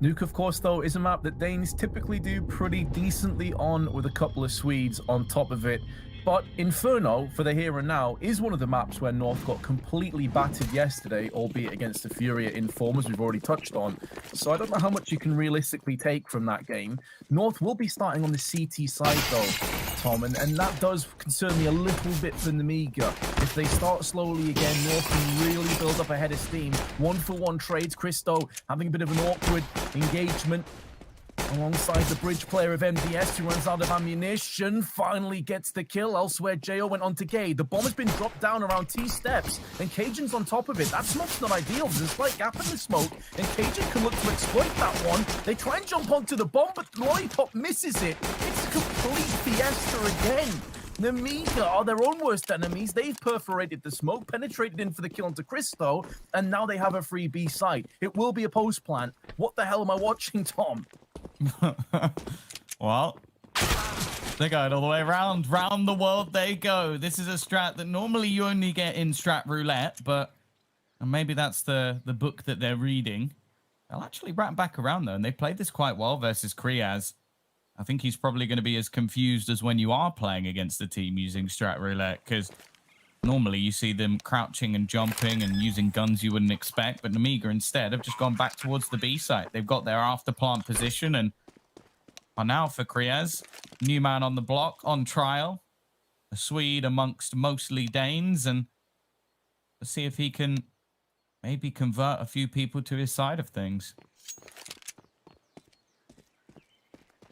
Nuke, of course, though, is a map that Danes typically do pretty decently on, with a couple of Swedes on top of it. But Inferno, for the here and now, is one of the maps where North got completely battered yesterday, albeit against the Furia Informers we've already touched on. So I don't know how much you can realistically take from that game. North will be starting on the CT side, though, Tom, and that does concern me a little bit for Nemiga. If they start slowly again, North can really build up a head of steam. 1-for-1 trades, Christo having a bit of an awkward engagement alongside the bridge player of MDS, who runs out of ammunition, finally gets the kill. Elsewhere, Jo went on to Gay. The bomb has been dropped down around T steps, and Cajun's on top of it. That smoke's not ideal. There's a slight gap in the smoke, and Cajun can look to exploit that one. They try and jump onto the bomb, but Lollipop misses it. It's a complete fiesta again. Nemiga are their own worst enemies. They've perforated the smoke, penetrated in for the kill onto Christo, and now they have a free B site. It will be a post plant. What the hell am I watching, Tom? Well, they're going all the way around. Round the world they go. This is a strat that normally you only get in strat roulette, but maybe that's the book that they're reading. They'll actually wrap back around, though, and they played this quite well versus Kriaz. I think he's probably going to be as confused as when you are playing against the team using strat roulette, because normally you see them crouching and jumping and using guns you wouldn't expect, but Nemiga instead have just gone back towards the B site. They've got their after plant position and are now for Kriaz. New man on the block, on trial. A Swede amongst mostly Danes, and let's see if he can maybe convert a few people to his side of things.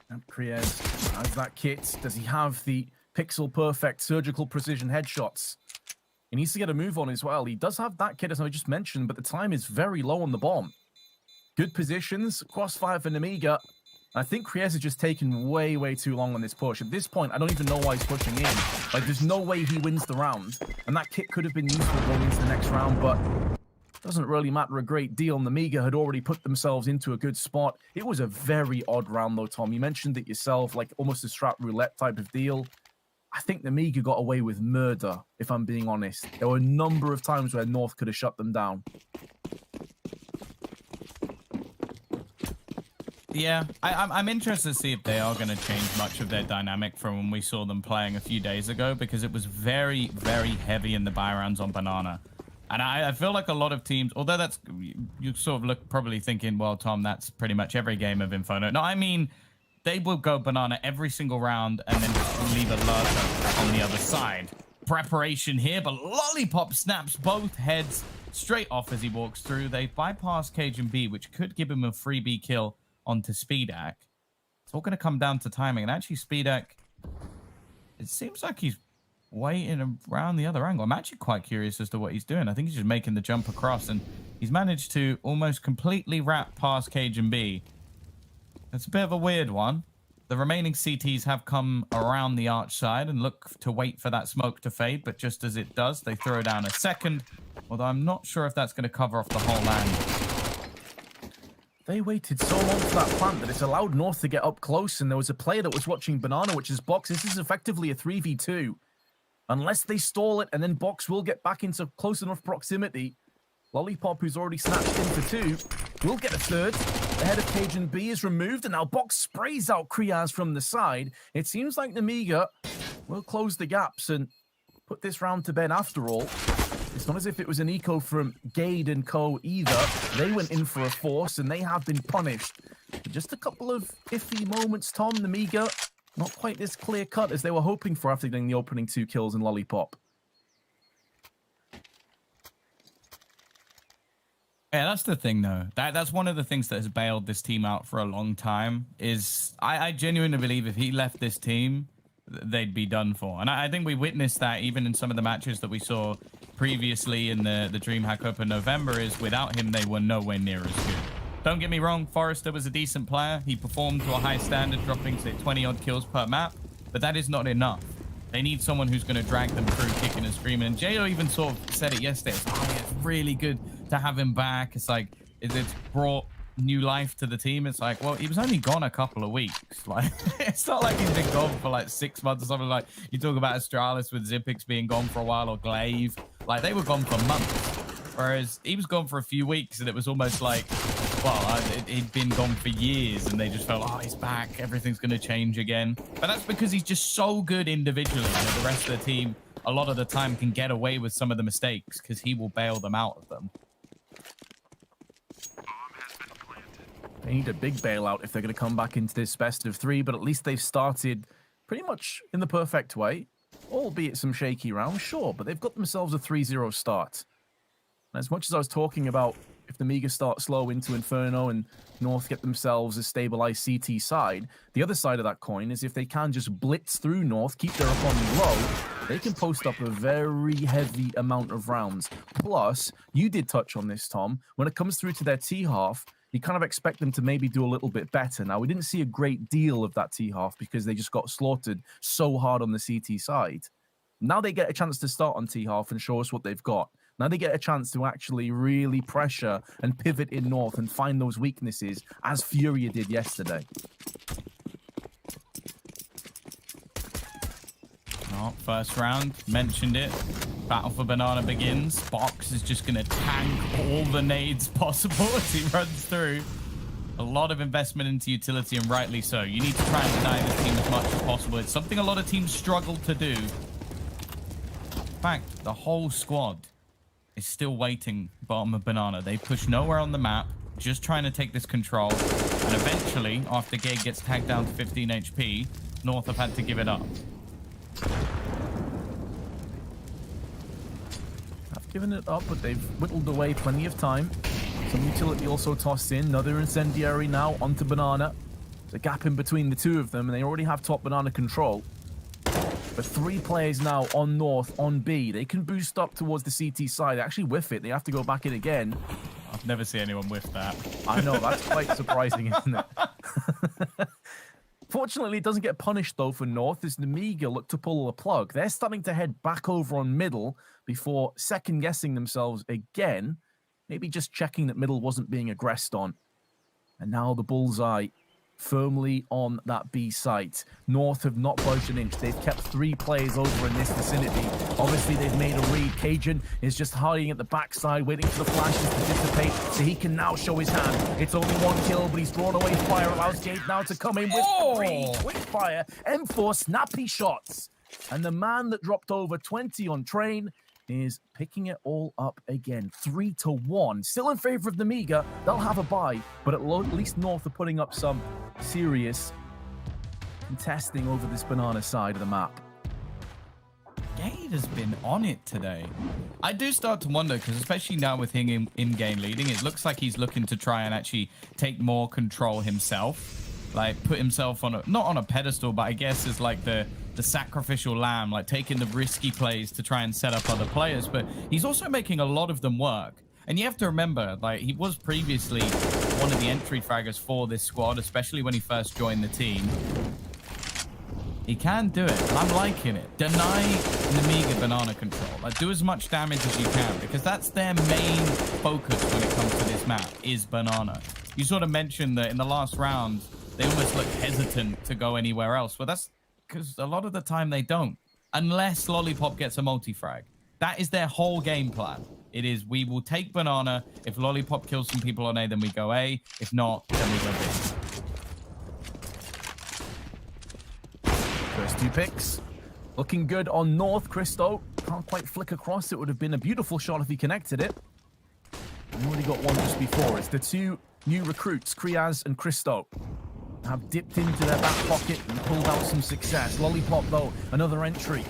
And Kriaz has that kit. Does he have the pixel perfect surgical precision headshots? He needs to get a move on as well. He does have that kit, as I just mentioned, but the time is very low on the bomb. Good positions, crossfire for Nemiga. I think Kriaz has just taken way, way too long on this push. At this point, I don't even know why he's pushing in. Like, there's no way he wins the round. And that kit could have been useful going into the next round, but doesn't really matter a great deal. Nemiga had already put themselves into a good spot. It was a very odd round, though, Tom. You mentioned it yourself, like almost a strat roulette type of deal. I think Nemiga got away with murder, if I'm being honest. There were a number of times where North could have shut them down. Yeah, I'm interested to see if they are going to change much of their dynamic from when we saw them playing a few days ago, because it was very, very heavy in the buy rounds on Banana. And I feel like a lot of teams, although that's, you sort of look probably thinking, well, Tom, that's pretty much every game of Inferno. No, I mean, they will go Banana every single round and then just leave a lurker on the other side. Preparation here, but Lollipop snaps both heads straight off as he walks through. They bypass Cajun B, which could give him a free B kill onto Speedak. It's all going to come down to timing. And actually, Speedak, it seems like he's waiting around the other angle. I'm actually quite curious as to what he's doing. I think he's just making the jump across, and he's managed to almost completely wrap past Cajun B. It's a bit of a weird one. The remaining CTs have come around the arch side and look to wait for that smoke to fade, but just as it does, they throw down a second, although I'm not sure if that's going to cover off the whole land. They waited so long for that plant that it's allowed North to get up close, and there was a player that was watching Banana, which is Box. This is effectively a 3v2. Unless they stall it, and then Box will get back into close enough proximity. Lollipop, who's already snatched in for two, will get a third. The head of Cajun B is removed, and now Box sprays out Kriaz from the side. It seems like Nemiga will close the gaps and put this round to bed after all. It's not as if it was an eco from Gade and co either. They went in for a force, and they have been punished. But just a couple of iffy moments, Tom. Nemiga, not quite this clear-cut as they were hoping for after getting the opening 2 kills in Lollipop. Yeah, that's the thing, though. That's one of the things that has bailed this team out for a long time, is I genuinely believe if he left this team, they'd be done for. And I think we witnessed that even in some of the matches that we saw previously in the DreamHack Open November, is without him, they were nowhere near as good. Don't get me wrong, Forrester was a decent player. He performed to a high standard, dropping, say, 20-odd kills per map, but that is not enough. They need someone who's going to drag them through, kicking and screaming. And Jo even sort of said it yesterday. It's, oh, yeah, it's really good to have him back. It's like, it's brought new life to the team. It's like, well, he was only gone a couple of weeks. Like, it's not like he's been gone for like 6 months or something. Like, you talk about Astralis with Zipix being gone for a while, or Glaive. Like, they were gone for months. Whereas he was gone for a few weeks, and it was almost like well, he'd been gone for years, and they just felt, oh, he's back, everything's going to change again. But that's because he's just so good individually, and the rest of the team, a lot of the time, can get away with some of the mistakes because he will bail them out of them. They need a big bailout if they're going to come back into this best of 3, but at least they've started pretty much in the perfect way, albeit some shaky rounds, sure, but they've got themselves a 3-0 start. And as much as I was talking about if the Nemiga start slow into Inferno and North get themselves a stabilized CT side, the other side of that coin is if they can just blitz through North, keep their opponent low, they can post up a very heavy amount of rounds. Plus, you did touch on this, Tom, when it comes through to their T-half, you kind of expect them to maybe do a little bit better. Now, we didn't see a great deal of that T-half because they just got slaughtered so hard on the CT side. Now they get a chance to start on T-half and show us what they've got. Now they get a chance to actually really pressure and pivot in North and find those weaknesses, as Furia did yesterday. Oh, first round, mentioned it. Battle for Banana begins. Box is just going to tank all the nades possible as he runs through. A lot of investment into utility, and rightly so. You need to try and deny this team as much as possible. It's something a lot of teams struggle to do. In fact, the whole squad is still waiting bottom of Banana. They push nowhere on the map, just trying to take this control. And eventually, after Gage gets tagged down to 15 HP, North have had to give it up. I've given it up, but they've whittled away plenty of time. Some utility also tossed in. Another incendiary now onto Banana. There's a gap in between the two of them, and they already have top Banana control. But 3 players now on North, on B. They can boost up towards the CT side. They actually whiff it. They have to go back in again. I've never seen anyone whiff that. I know, that's quite surprising, isn't it? Fortunately, it doesn't get punished, though, for North, as Nemiga look to pull the plug. They're starting to head back over on middle before second-guessing themselves again. Maybe just checking that middle wasn't being aggressed on. And now the bullseye firmly on that B site. North have not budged an inch. They've kept 3 players over in this vicinity. Obviously, they've made a read. Cajun is just hiding at the backside, waiting for the flashes to dissipate, so he can now show his hand. It's only 1 kill, but he's drawn away fire. Allows Gage now to come in with 3 quick fire. M4 snappy shots. And the man that dropped over 20 on train is picking it all up again. 3-1. Still in favor of Nemiga. They'll have a bye, but at least North are putting up some serious contesting over this Banana side of the map. Gade has been on it today. I do start to wonder, because especially now with him in-game leading, it looks like he's looking to try and actually take more control himself. Like, put himself on a, not on a pedestal, but I guess as like the sacrificial lamb, like taking the risky plays to try and set up other players. But he's also making a lot of them work. And you have to remember, like, he was previously one of the entry fraggers for this squad, especially when he first joined the team. He can do it. I'm liking it. Deny Nemiga Banana control. Like, do as much damage as you can, because that's their main focus when it comes to this map, is Banana. You sort of mentioned that in the last round, they almost look hesitant to go anywhere else. Well, that's because a lot of the time they don't, unless Lollipop gets a multi-frag. That is their whole game plan. It is, we will take Banana. If Lollipop kills some people on A, then we go A. If not, then we go B. First 2 picks. Looking good on North. Christo can't quite flick across. It would have been a beautiful shot if he connected it. We already got one just before. It's the 2 new recruits, Kriaz and Christo, have dipped into their back pocket and pulled out some success. Lollipop, though, another entry.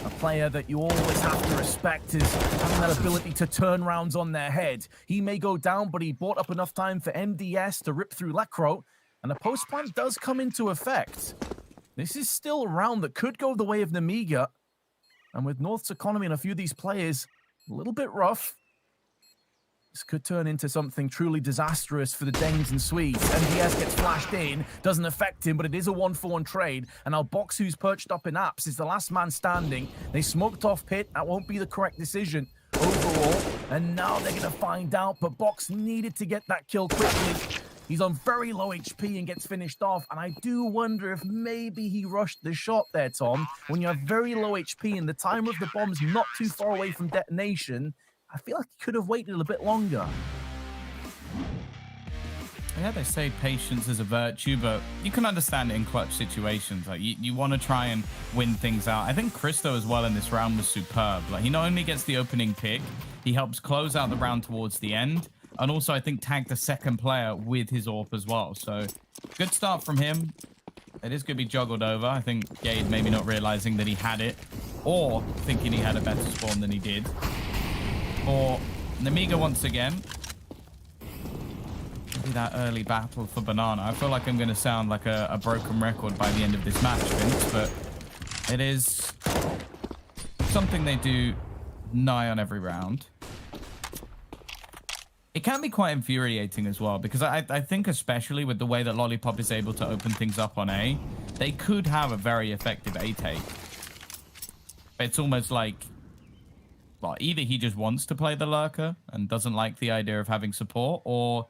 A player that you always have to respect is having that ability to turn rounds on their head. He may go down, but he bought up enough time for MDS to rip through Lecro, and the post plant does come into effect. This is still a round that could go the way of Nemiga, and with North's economy and a few of these players, a little bit rough. This could turn into something truly disastrous for the Danes and Swedes. MDS gets flashed in, doesn't affect him, but it is a 1-for-1 trade. And now Box, who's perched up in apps, is the last man standing. They smoked off Pit. That won't be the correct decision overall. And now they're going to find out, but Box needed to get that kill quickly. He's on very low HP and gets finished off. And I do wonder if maybe he rushed the shot there, Tom. When you have very low HP and the timer of the bomb's not too far away from detonation, I feel like he could have waited a bit longer. Yeah, they say patience is a virtue, but you can understand it in clutch situations. Like you want to try and win things out. I think Cristo as well in this round was superb. Like he not only gets the opening pick, he helps close out the round towards the end, and also I think tagged the second player with his AWP as well. So good start from him. It is going to be juggled over. I think Gade maybe not realizing that he had it, or thinking he had a better spawn than he did. Or Nemiga once again. That early battle for Banana. I feel like I'm going to sound like a broken record by the end of this match, Vince, but it is something they do nigh on every round. It can be quite infuriating as well, because I think especially with the way that Lollipop is able to open things up on A, they could have a very effective A take. But it's almost like, well, either he just wants to play the lurker and doesn't like the idea of having support, or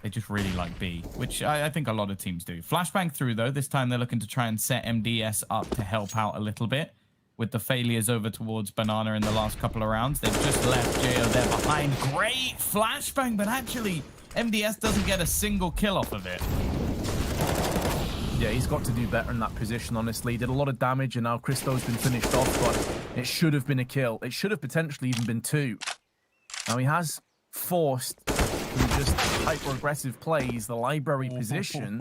they just really like B, which I think a lot of teams do. Flashbang through, though. This time they're looking to try and set MDS up to help out a little bit with the failures over towards Banana in the last couple of rounds. They've just left JO there behind. Great Flashbang, but actually MDS doesn't get a single kill off of it. Yeah, he's got to do better in that position, honestly. He did a lot of damage, and now Cristo's been finished off, but it should have been a kill. It should have potentially even been 2. Now he has forced just hyper-aggressive plays, the library position,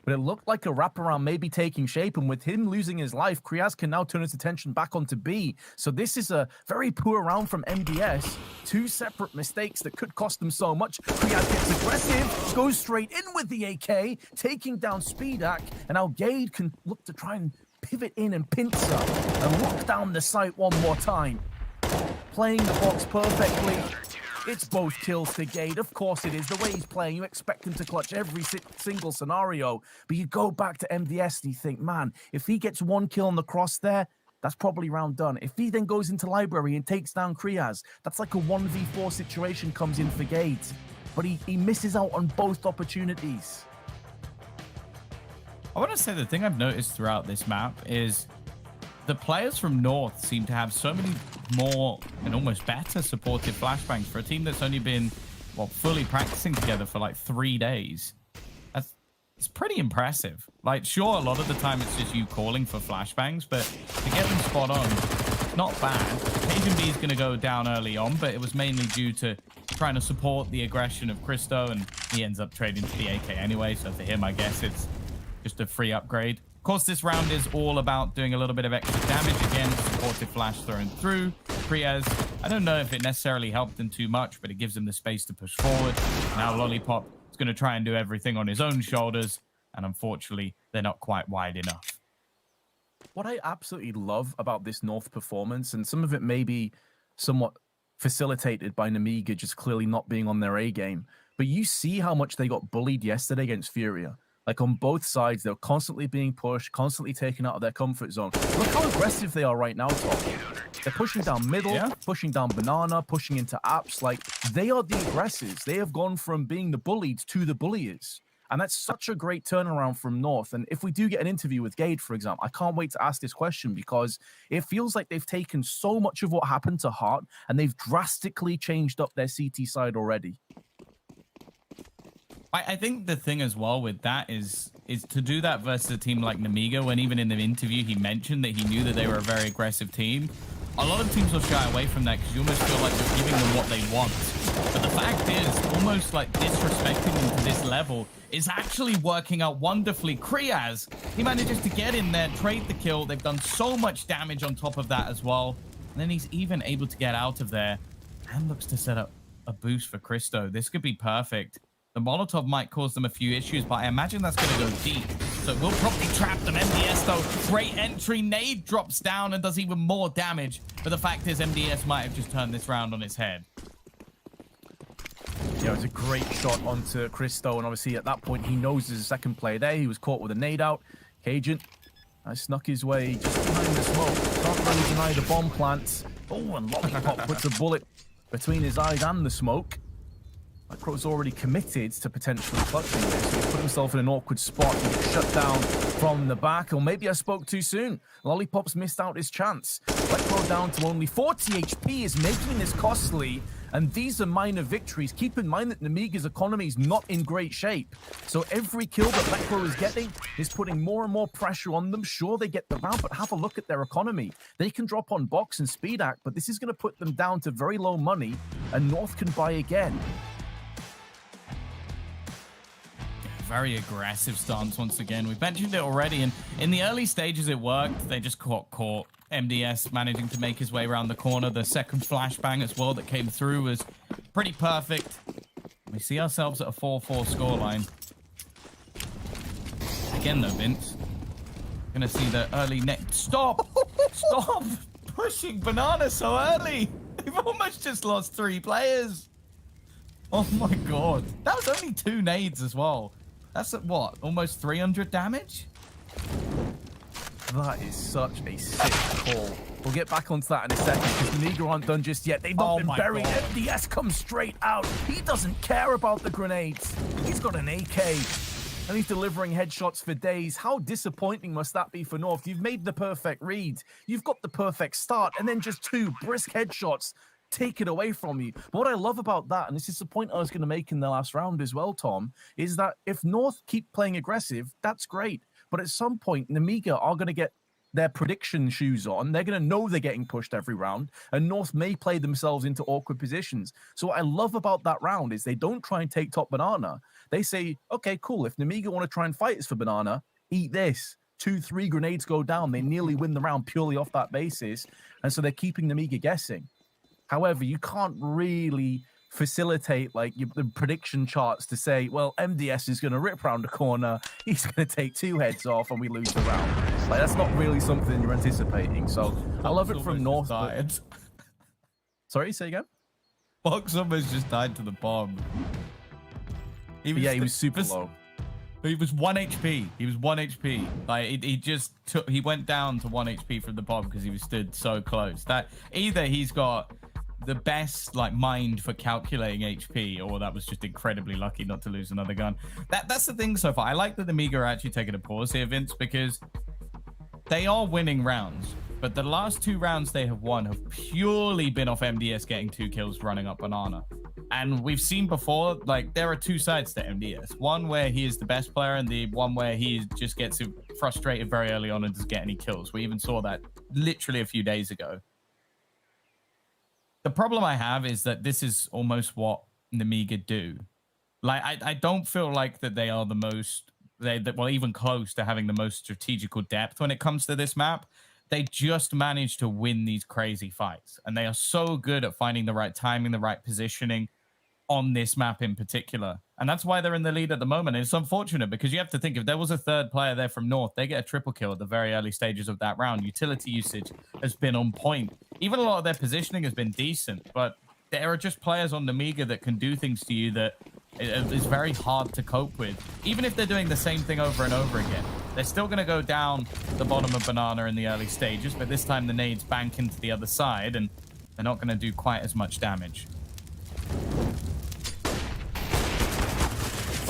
but it looked like a wraparound maybe taking shape, and with him losing his life, Kriaz can now turn his attention back onto B. So this is a very poor round from MDS. 2 separate mistakes that could cost them so much. Kriaz gets aggressive, goes straight in with the AK, taking down Speedak, and now Gade can look to try and pivot in and pincer and lock down the site one more time. Playing the box perfectly. It's both kills to Gade. Of course it is. The way he's playing, you expect him to clutch every single scenario. But you go back to MDS and you think, man, if he gets 1 kill on the cross there, that's probably round done. If he then goes into library and takes down Kriaz, that's like a 1v4 situation comes in for Gade. But he misses out on both opportunities. I want to say the thing I've noticed throughout this map is the players from North seem to have so many more and almost better supportive flashbangs for a team that's only been, well, fully practicing together for like 3 days. It's pretty impressive. Like, sure, a lot of the time it's just you calling for flashbangs, but to get them spot on, it's not bad. Cajun B is going to go down early on, but it was mainly due to trying to support the aggression of Cristo, and he ends up trading to the AK anyway, so for him, I guess it's just a free upgrade. Of course, this round is all about doing a little bit of extra damage. Again, supportive flash thrown through. Kriaz, I don't know if it necessarily helped him too much, but it gives him the space to push forward. Now Lollipop is going to try and do everything on his own shoulders, and unfortunately, they're not quite wide enough. What I absolutely love about this North performance, and some of it may be somewhat facilitated by Nemiga just clearly not being on their A game, but you see how much they got bullied yesterday against Furia. Like, on both sides, they're constantly being pushed, constantly taken out of their comfort zone. Look how aggressive they are right now, Tom. They're pushing down middle, pushing down Banana, pushing into apps. Like, they are the aggressors. They have gone from being the bullied to the bulliers. And that's such a great turnaround from North. And if we do get an interview with Gade, for example, I can't wait to ask this question, because it feels like they've taken so much of what happened to heart and they've drastically changed up their CT side already. I think the thing as well with that is to do that versus a team like Nemiga, when even in the interview he mentioned that he knew that they were a very aggressive team. A lot of teams will shy away from that because you almost feel like you're giving them what they want. But the fact is, almost like disrespecting them to this level is actually working out wonderfully. Kriaz, he manages to get in there, trade the kill. They've done so much damage on top of that as well. And then he's even able to get out of there and looks to set up a boost for Cristo. This could be perfect. The Molotov might cause them a few issues, but I imagine that's going to go deep. So we'll probably trap them. MDS, though, great entry. Nade drops down and does even more damage. But the fact is, MDS might have just turned this round on its head. Yeah, it was a great shot onto Cristo, and obviously at that point, he knows there's a second player there. He was caught with a nade out. Cajun, I snuck his way just behind the smoke. Can't really deny the bomb plants. Oh, and Lollipop puts a bullet between his eyes and the smoke. Macro's already committed to potentially clutching this. He put himself in an awkward spot and get shut down from the back. Or maybe I spoke too soon. Lollipop's missed out his chance. Macro down to only 40 HP is making this costly. And these are minor victories. Keep in mind that Nemiga's economy is not in great shape. So every kill that Lekro is getting is putting more and more pressure on them. Sure, they get the round, but have a look at their economy. They can drop on Box and Speedak, but this is going to put them down to very low money, and North can buy again. Very aggressive stance once again. We've mentioned it already, and in the early stages it worked. They just got caught. MDS managing to make his way around the corner. The second flashbang as well that came through was pretty perfect. We see ourselves at a 4-4 scoreline. Again though, Vince, gonna see the early neck. Stop! Stop pushing Banana so early. They've almost just lost 3 players. Oh my god. That was only 2 nades as well. That's at what? Almost 300 damage? That is such a sick call. We'll get back onto that in a second because Nemiga aren't done just yet. They've not been buried. God. MDS comes straight out. He doesn't care about the grenades. He's got an AK. And he's delivering headshots for days. How disappointing must that be for North? You've made the perfect read. You've got the perfect start. And then just 2 brisk headshots take it away from you. But what I love about that, and this is the point I was going to make in the last round as well, Tom, is that if North keep playing aggressive, that's great. But at some point, Nemiga are going to get their prediction shoes on. They're going to know they're getting pushed every round, and North may play themselves into awkward positions. So what I love about that round is they don't try and take top Banana. They say, okay, cool. If Nemiga want to try and fight us for Banana, eat this. 2-3 grenades go down. They nearly win the round purely off that basis. And so they're keeping Nemiga guessing. However, you can't really facilitate like the prediction charts to say, well, MDS is going to rip around the corner, he's going to take 2 heads off, and we lose the round. Like, that's not really something you're anticipating. So I love it from North. But... Sorry, say again? Box almost just died to the bomb. He was super low. He was 1 HP. He was 1 HP. Like he went down to 1 HP from the bomb because he was stood so close. That either he's got the best like mind for calculating HP, or that was just incredibly lucky not to lose another gun. That's the thing so far. I like that the Nemiga are actually taking a pause here, Vince, because they are winning rounds, but the last 2 rounds they have won have purely been off MDS getting 2 kills running up Banana. And we've seen before, like, there are 2 sides to MDS. One where he is the best player, and the one where he just gets frustrated very early on and doesn't get any kills. We even saw that literally a few days ago. The problem I have is that this is almost what Nemiga do. Like, I don't feel like that they are the most, well, even close to having the most strategical depth when it comes to this map. They just manage to win these crazy fights. And they are so good at finding the right timing, the right positioning on this map in particular. And that's why they're in the lead at the moment. And it's unfortunate because you have to think, if there was a 3rd player there from North, they get a triple kill at the very early stages of that round. Utility usage has been on point. Even a lot of their positioning has been decent, but there are just players on Nemiga that can do things to you that is very hard to cope with. Even if they're doing the same thing over and over again, they're still going to go down the bottom of Banana in the early stages, but this time the nades bank into the other side, and they're not going to do quite as much damage.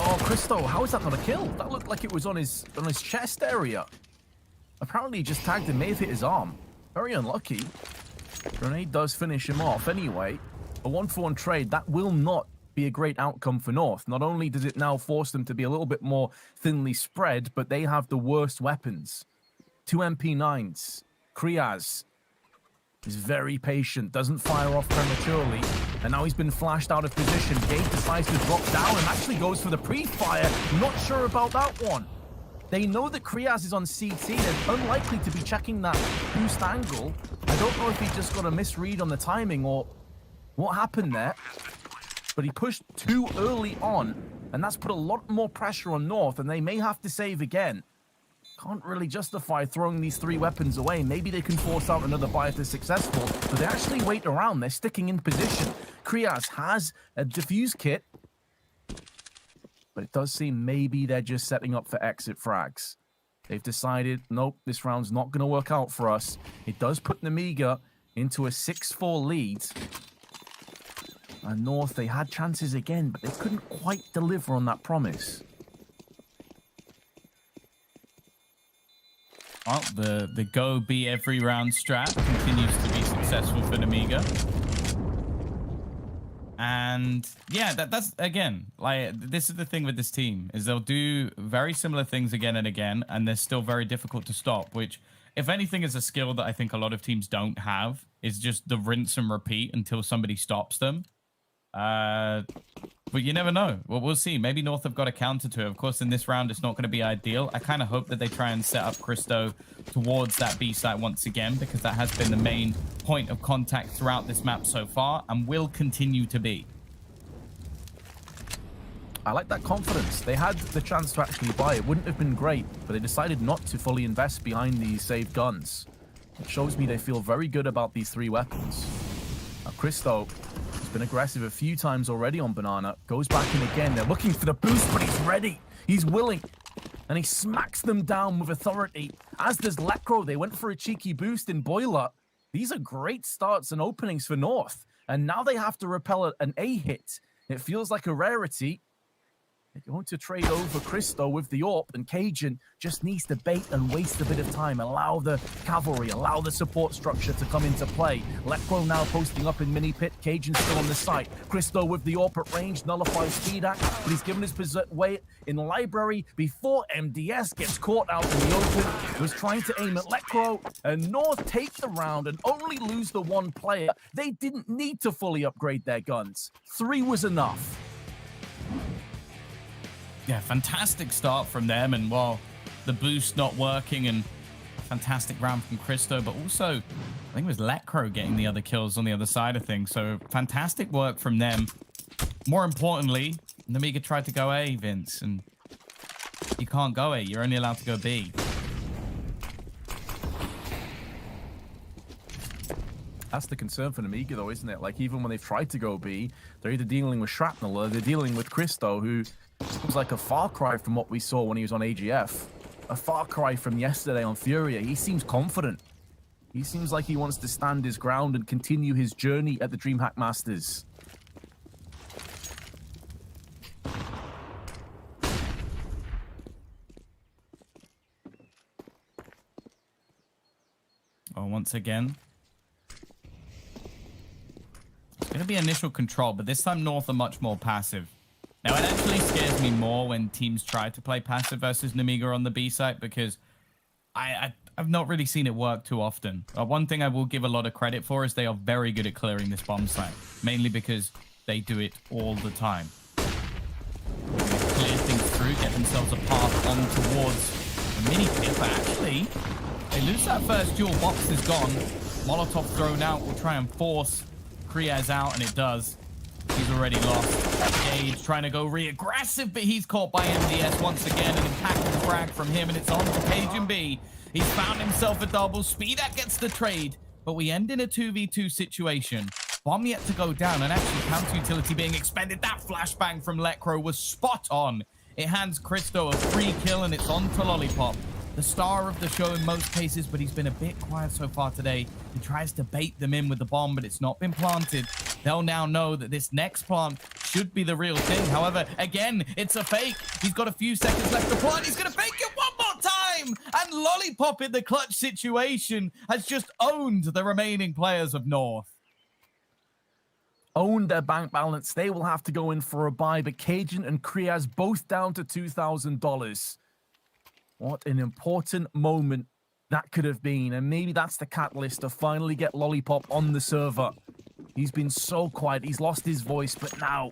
Oh, Christo, how is that not a kill? That looked like it was on his chest area. Apparently he just tagged him, may have hit his arm. Very unlucky. Grenade does finish him off anyway. A 1-for-1 trade, that will not be a great outcome for North. Not only does it now force them to be a little bit more thinly spread, but they have the worst weapons. 2 MP9s. Kriaz is very patient, doesn't fire off prematurely, and now he's been flashed out of position. Gate decides to drop down and actually goes for the pre-fire. Not sure about that one. They know that Kriaz is on CT. They're unlikely to be checking that boost angle. I don't know if he just got a misread on the timing or what happened there, but he pushed too early on, and that's put a lot more pressure on North, and they may have to save again. Can't really justify throwing these 3 weapons away. Maybe they can force out another buy if they're successful, but they actually wait around. They're sticking in position. Kriaz has a defuse kit, but it does seem maybe they're just setting up for exit frags. They've decided, nope, this round's not going to work out for us. It does put Nemiga into a 6-4 lead. And North, they had chances again, but they couldn't quite deliver on that promise. Well, the go be every round strat continues to be successful for Nemiga. And yeah, that's again, like, this is the thing with this team, is they'll do very similar things again and again, and they're still very difficult to stop, which, if anything, is a skill that I think a lot of teams don't have, is just the rinse and repeat until somebody stops them. But you never know. Well, we'll see. Maybe North have got a counter to it. Of course, in this round, it's not going to be ideal. I kind of hope that they try and set up Christo towards that B site once again, because that has been the main point of contact throughout this map so far, and will continue to be. I like that confidence. They had the chance to actually buy. It wouldn't have been great, but they decided not to fully invest behind these saved guns. It shows me they feel very good about these 3 weapons. Now, Christo has been aggressive a few times already on Banana. Goes back in again. They're looking for the boost, but he's ready. He's willing. And he smacks them down with authority. As does Lekro. They went for a cheeky boost in Boiler. These are great starts and openings for North. And now they have to repel an A hit. It feels like a rarity. They're going to trade over Christo with the AWP, and Cajun just needs to bait and waste a bit of time. Allow the cavalry, allow the support structure to come into play. Lekro now posting up in mini pit. Cajun still on the site. Christo with the AWP at range, nullifies speed act, but he's given his weight in library before MDS gets caught out in the open. He was trying to aim at Lekro, and North take the round and only lose the 1 player. They didn't need to fully upgrade their guns. 3 was enough. Yeah, fantastic start from them, and well, the boost not working, and fantastic round from Christo, but also I think it was Lekro getting the other kills on the other side of things. So fantastic work from them. More importantly, Nemiga tried to go A, Vince, and you can't go A. You're only allowed to go B. That's the concern for Nemiga, though, isn't it? Like, even when they've tried to go B, they're either dealing with Shrapnel or they're dealing with Christo, who seems like a far cry from what we saw when he was on AGF. A far cry from yesterday on Furia. He seems confident. He seems like he wants to stand his ground and continue his journey at the DreamHack Masters. Oh, once again, it's going to be initial control, but this time North are much more passive. Now, it actually scares me more when teams try to play passive versus Nemiga on the B site, because I've not really seen it work too often. One thing I will give a lot of credit for is they are very good at clearing this bomb site, mainly because they do it all the time. They clear things through, get themselves a path on towards the mini pit, but actually, they lose that first duel. Box is gone. Molotov thrown out will try and force Kriaz out, and it does. He's already lost. Gage trying to go re-aggressive, but he's caught by MDS once again. An impactful frag from him, and it's on to Cajun B. He's found himself a double. Speedak gets the trade, but we end in a 2v2 situation. Bomb yet to go down, and actually counter utility being expended. That flashbang from Lekro was spot on. It hands Christo a free kill, and it's on to Lollipop, the star of the show in most cases, but he's been a bit quiet so far today. He tries to bait them in with the bomb, but it's not been planted. They'll now know that this next plant should be the real thing. However, again, it's a fake. He's got a few seconds left to plant. He's going to fake it one more time. And Lollipop in the clutch situation has just owned the remaining players of North. Owned their bank balance. They will have to go in for a buy, but Cajun and Kriaz both down to $2,000. What an important moment that could have been. And maybe that's the catalyst to finally get Lollipop on the server. He's been so quiet. He's lost his voice. But now,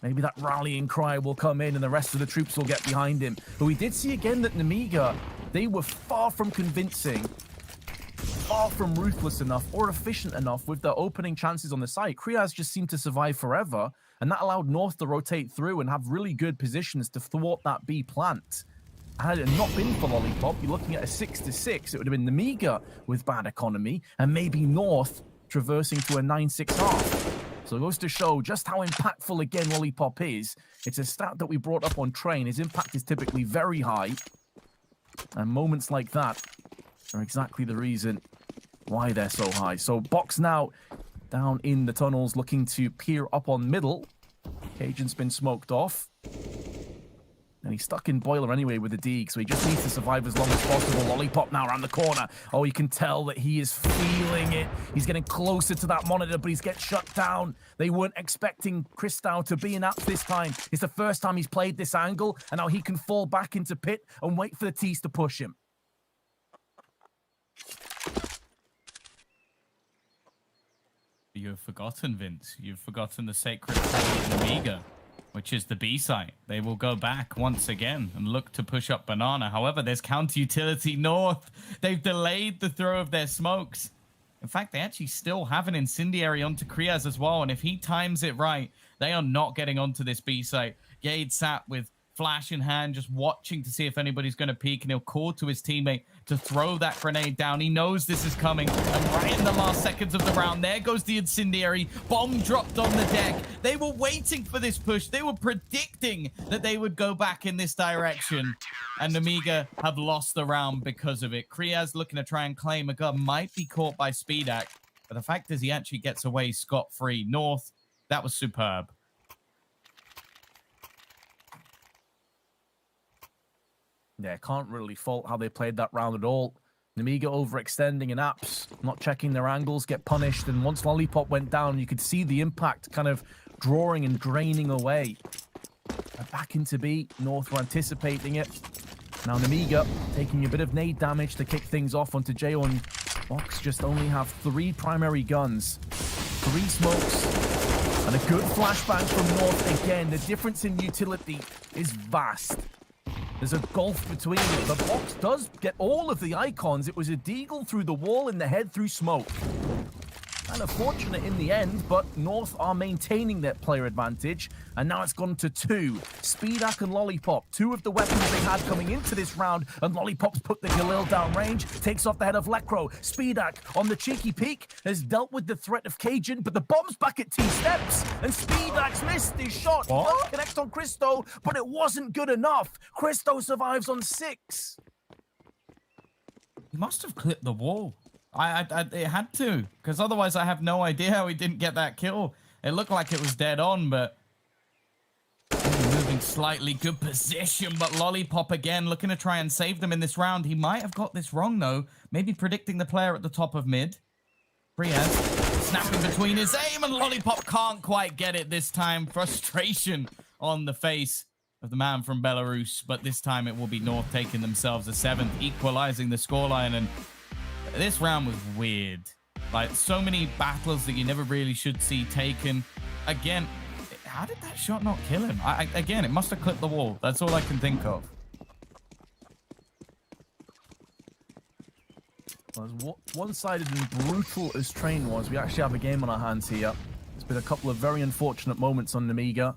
maybe that rallying cry will come in and the rest of the troops will get behind him. But we did see again that Nemiga, they were far from convincing, far from ruthless enough or efficient enough with their opening chances on the site. Kriaz just seemed to survive forever. And that allowed North to rotate through and have really good positions to thwart that B plant. Had it not been for Lollipop, you're looking at a 6-6. It would have been Nemiga with bad economy, and maybe North traversing to a 9-6 half. So it goes to show just how impactful, again, Lollipop is. It's a stat that we brought up on Train. His impact is typically very high. And moments like that are exactly the reason why they're so high. So Box now down in the tunnels looking to peer up on middle. Cajun's been smoked off. And he's stuck in boiler anyway with the Deeg, so he just needs to survive as long as possible. Lollipop now around the corner. Oh, you can tell that he is feeling it. He's getting closer to that monitor, but he's getting shut down. They weren't expecting Christau to be in apps this time. It's the first time he's played this angle, and now he can fall back into pit and wait for the T's to push him. You've forgotten, Vince. You've forgotten the sacred city of Nemiga, which is the B site. They will go back once again and look to push up Banana. However, there's counter-utility north. They've delayed the throw of their smokes. In fact, they actually still have an incendiary onto Kriaz as well, and if he times it right, they are not getting onto this B site. Gade sat with flash in hand, just watching to see if anybody's going to peek, and he'll call to his teammate to throw that grenade down. He knows this is coming, and right in the last seconds of the round, there goes the incendiary. Bomb dropped on the deck. They were waiting for this push. They were predicting that they would go back in this direction, and Nemiga have lost the round because of it. Kriaz looking to try and claim a gun, might be caught by Speedak, but the fact is he actually gets away scot-free. North, that was superb. Yeah, can't really fault how they played that round at all. Nemiga overextending in apps, not checking their angles, get punished, and once Lollipop went down, you could see the impact kind of drawing and draining away. And back into B, North were anticipating it. Now Nemiga taking a bit of nade damage to kick things off onto Jo, and Box just only have 3 primary guns, 3 smokes, and a good flashbang from North again. The difference in utility is vast. There's a gulf between them. The Box does get all of the icons. It was a deagle through the wall in the head through smoke. Kind of fortunate in the end, but North are maintaining their player advantage, and now it's gone to 2. Speedak and Lollipop, 2 of the weapons they had coming into this round, and Lollipop's put the Galil down range, takes off the head of Lekro. Speedak, on the cheeky peek, has dealt with the threat of Cajun, but the bomb's back at T steps, and Speedak's missed his shot. What? Connects on Christo, but it wasn't good enough. Christo survives on 6. He must have clipped the wall. It had to, because otherwise I have no idea how he didn't get that kill. It looked like it was dead on, but moving slightly, good position, but Lollipop again looking to try and save them in this round. He might have got this wrong though, maybe predicting the player at the top of mid. Priaz snapping between his aim, and Lollipop can't quite get it this time. Frustration on the face of the man from Belarus, but this time it will be North taking themselves a 7th, equalizing the scoreline. And this round was weird. Like, so many battles that you never really should see taken. Again, how did that shot not kill him? Again, it must have clipped the wall. That's all I can think of. As one-sided and brutal as Train was, we actually have a game on our hands here. There's been a couple of very unfortunate moments on Nemiga.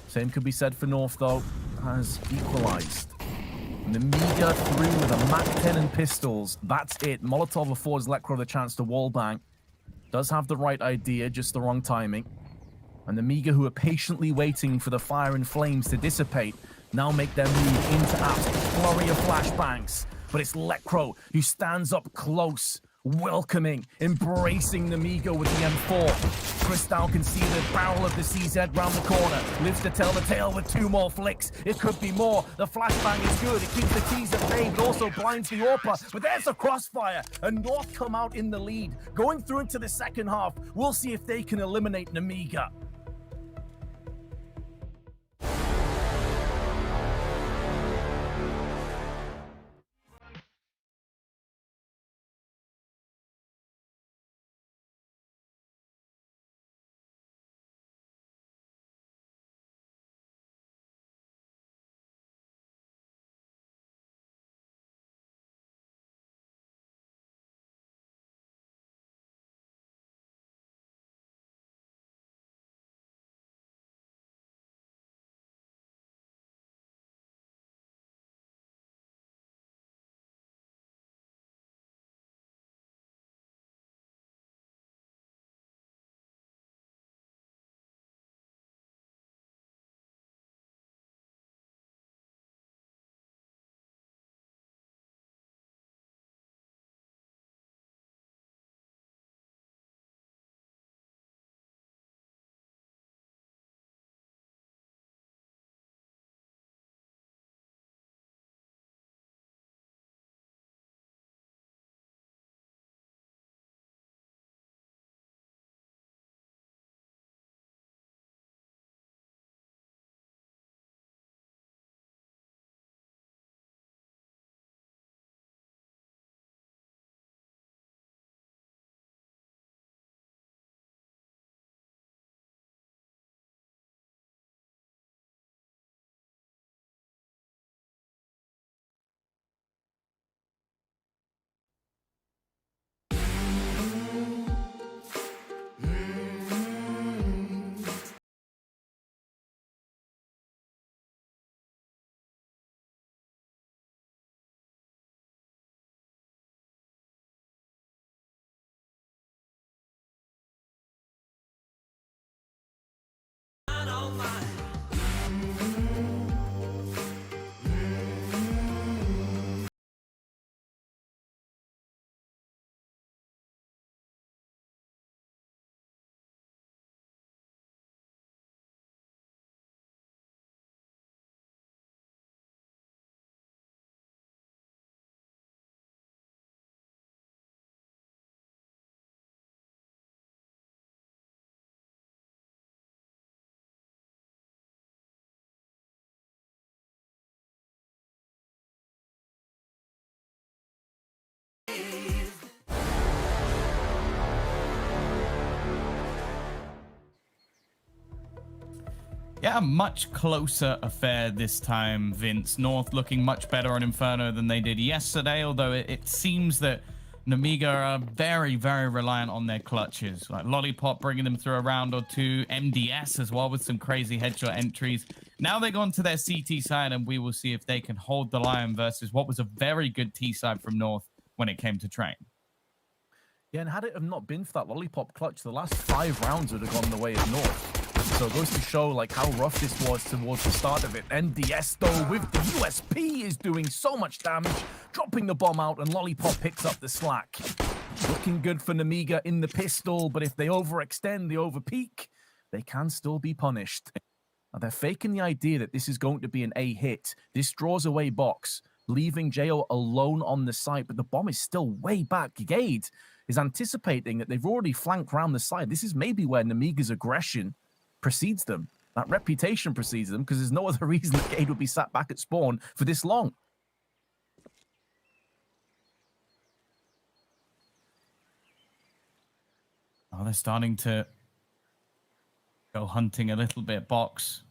Same could be said for North, though. Has equalized. Nemiga through with a MAC-10 and pistols. That's it. Molotov affords Lekro the chance to wallbang. Does have the right idea, just the wrong timing. And Nemiga, who are patiently waiting for the fire and flames to dissipate, now make their move into apps. Flurry of flashbangs. But it's Lekro who stands up close, welcoming, embracing Nemiga with the M4. Christau can see the barrel of the CZ round the corner. Lives to tell the tale with 2 more flicks. It could be more. The flashbang is good. It keeps the T's at bay, but also blinds the AWPer. But there's a crossfire. And North come out in the lead. Going through into the second half, we'll see if they can eliminate Nemiga. Yeah, a much closer affair this time, Vince. North looking much better on Inferno than they did yesterday, although it seems that Nemiga are very, very reliant on their clutches. Like Lollipop bringing them through a round or two, MDS as well with some crazy headshot entries. Now they go on to their CT side, and we will see if they can hold the line versus what was a very good T side from North when it came to Train. Yeah, and had it have not been for that Lollipop clutch, the last 5 rounds would have gone the way of North. So it goes to show like how rough this was towards the start of it. MDS though with the USP is doing so much damage, dropping the bomb out, and Lollipop picks up the slack. Looking good for Nemiga in the pistol, but if they overextend, they overpeak, they can still be punished. Now they're faking the idea that this is going to be an A hit. This draws away box, leaving Jo alone on the site, but the bomb is still way back. Gade is anticipating that they've already flanked around the side. This is maybe where Nemiga's aggression precedes them. That reputation precedes them, because there's no other reason that Gade would be sat back at spawn for this long. Oh, they're starting to go hunting a little bit box,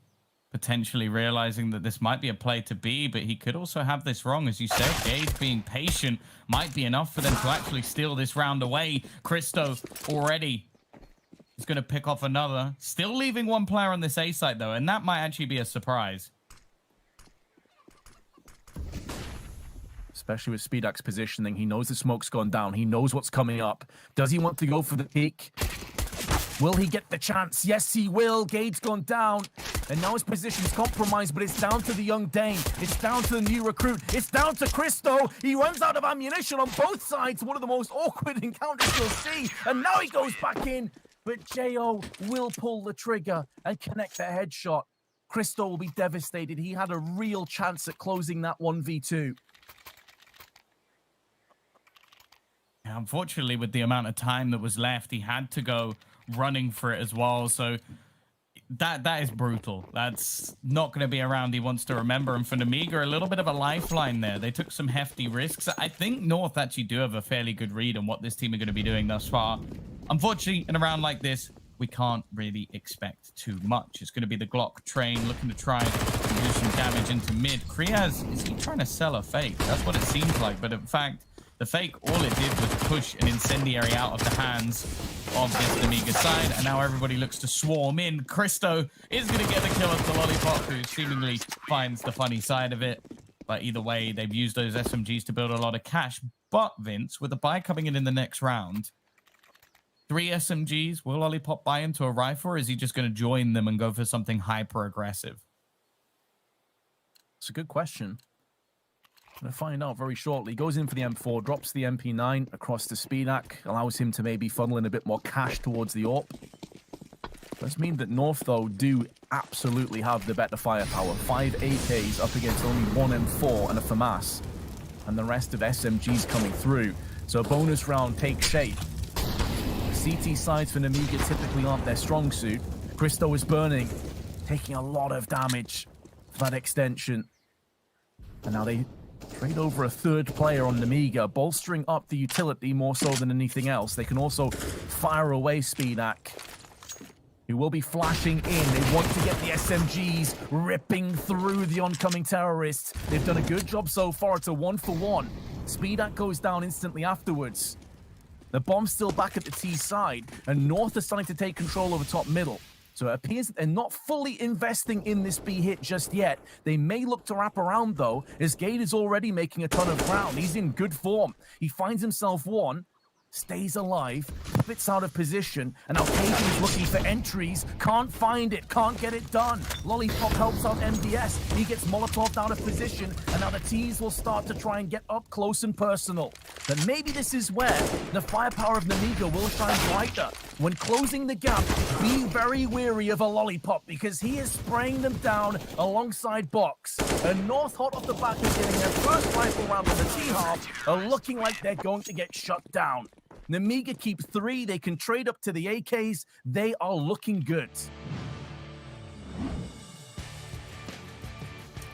potentially realizing that this might be a play to B, but he could also have this wrong. As you said, Gade being patient might be enough for them to actually steal this round away. Christo already is going to pick off another. Still leaving one player on this A site, though, and that might actually be a surprise. Especially with SpeedAx's positioning. He knows the smoke's gone down. He knows what's coming up. Does he want to go for the peak? Will he get the chance? Yes, he will. Gade's gone down. And now his position's compromised, but it's down to the young Dane. It's down to the new recruit. It's down to Christo. He runs out of ammunition on both sides. One of the most awkward encounters you'll see. And now he goes back in. But Jo will pull the trigger and connect the headshot. Christo will be devastated. He had a real chance at closing that 1v2. Unfortunately, with the amount of time that was left, he had to go running for it as well. So that is brutal. That's not going to be a round he wants to remember. And for Nemiga, a little bit of a lifeline there. They took some hefty risks. I think North actually do have a fairly good read on what this team are going to be doing thus far. Unfortunately, in a round like this, we can't really expect too much. It's going to be the Glock train looking to try and do some damage into mid. Kriaz, is he trying to sell a fake? That's what it seems like. But in fact, the fake, all it did was push an incendiary out of the hands of this Nemiga side, and now everybody looks to swarm in. Christo is going to get the kill onto Lollipop, who seemingly finds the funny side of it. But either way, they've used those SMGs to build a lot of cash. But, Vince, with the buy coming in the next round, 3 SMGs, will Lollipop buy into a rifle, or is he just going to join them and go for something hyper-aggressive? It's a good question. We'll find out very shortly. He goes in for the M4, drops the MP9 across to SpeedAx, allows him to maybe funnel in a bit more cash towards the AWP. Does mean that North, though, do absolutely have the better firepower. 5 AKs up against only 1 M4 and a FAMAS, and the rest of SMGs coming through. So a bonus round takes shape. CT sides for Nemiga typically aren't their strong suit. Christo is burning, taking a lot of damage for that extension. And now they trade over a third player on Nemiga, bolstering up the utility more so than anything else. They can also fire away SpeedAx, who will be flashing in. They want to get the SMGs ripping through the oncoming terrorists. They've done a good job so far. It's a 1-for-1. SpeedAx goes down instantly afterwards. The bomb's still back at the T side, and North is starting to take control over top middle. So it appears that they're not fully investing in this B hit just yet. They may look to wrap around, though, as Gade is already making a ton of ground. He's in good form. He finds himself one, stays alive, pivots out of position, and now Kagan is looking for entries. Can't find it, can't get it done. Lollipop helps out MDS. He gets Molotov out of position, and now the T's will start to try and get up close and personal. But maybe this is where the firepower of Nemiga will shine brighter. When closing the gap, be very wary of a Lollipop, because he is spraying them down alongside Box. And North, hot off the back of getting their first rifle round on the T-half, are looking like they're going to get shut down. Nemiga keep 3. They can trade up to the AKs. They are looking good.